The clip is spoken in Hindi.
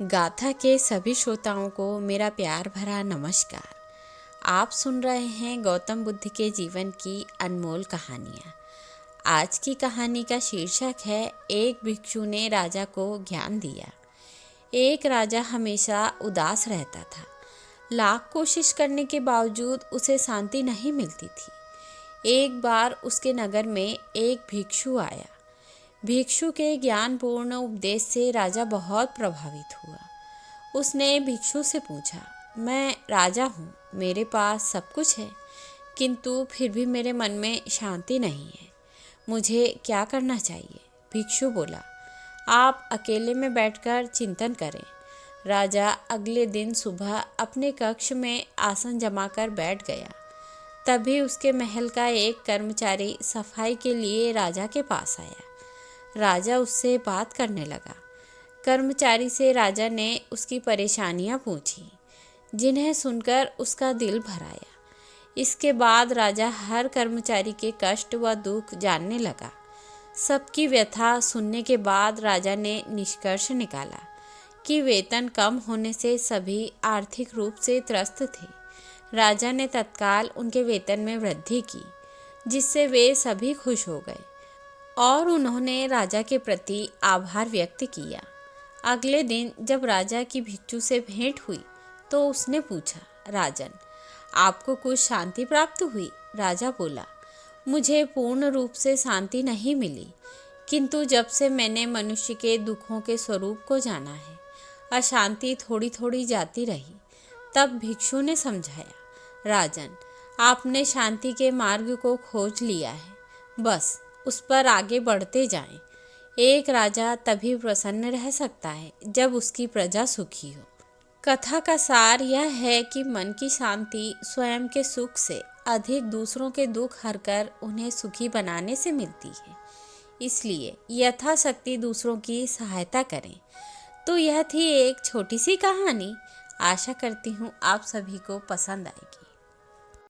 गाथा के सभी श्रोताओं को मेरा प्यार भरा नमस्कार। आप सुन रहे हैं गौतम बुद्ध के जीवन की अनमोल कहानियाँ। आज की कहानी का शीर्षक है एक भिक्षु ने राजा को ज्ञान दिया। एक राजा हमेशा उदास रहता था। लाख कोशिश करने के बावजूद उसे शांति नहीं मिलती थी। एक बार उसके नगर में एक भिक्षु आया। भिक्षु के ज्ञानपूर्ण उपदेश से राजा बहुत प्रभावित हुआ। उसने भिक्षु से पूछा, मैं राजा हूँ, मेरे पास सब कुछ है, किंतु फिर भी मेरे मन में शांति नहीं है। मुझे क्या करना चाहिए? भिक्षु बोला, आप अकेले में बैठकर चिंतन करें। राजा अगले दिन सुबह अपने कक्ष में आसन जमाकर बैठ गया। तभी उसके महल का एक कर्मचारी सफाई के लिए राजा के पास आया। राजा उससे बात करने लगा। कर्मचारी से राजा ने उसकी परेशानियां पूछी, जिन्हें सुनकर उसका दिल भर आया। इसके बाद राजा हर कर्मचारी के कष्ट व दुख जानने लगा। सबकी व्यथा सुनने के बाद राजा ने निष्कर्ष निकाला कि वेतन कम होने से सभी आर्थिक रूप से त्रस्त थे। राजा ने तत्काल उनके वेतन में वृद्धि की, जिससे वे सभी खुश हो गए और उन्होंने राजा के प्रति आभार व्यक्त किया। अगले दिन जब राजा की भिक्षु से भेंट हुई तो उसने पूछा, राजन, आपको कुछ शांति प्राप्त हुई? राजा बोला, मुझे पूर्ण रूप से शांति नहीं मिली, किंतु जब से मैंने मनुष्य के दुखों के स्वरूप को जाना है, अशांति थोड़ी थोड़ी जाती रही। तब भिक्षु ने समझाया, राजन, आपने शांति के मार्ग को खोज लिया है, बस उस पर आगे बढ़ते जाएं। एक राजा तभी प्रसन्न रह सकता है जब उसकी प्रजा सुखी हो। कथा का सार यह है कि मन की शांति स्वयं के सुख से अधिक दूसरों के दुख हरकर उन्हें सुखी बनाने से मिलती है। इसलिए यथाशक्ति दूसरों की सहायता करें। तो यह थी एक छोटी सी कहानी। आशा करती हूँ आप सभी को पसंद आएगी।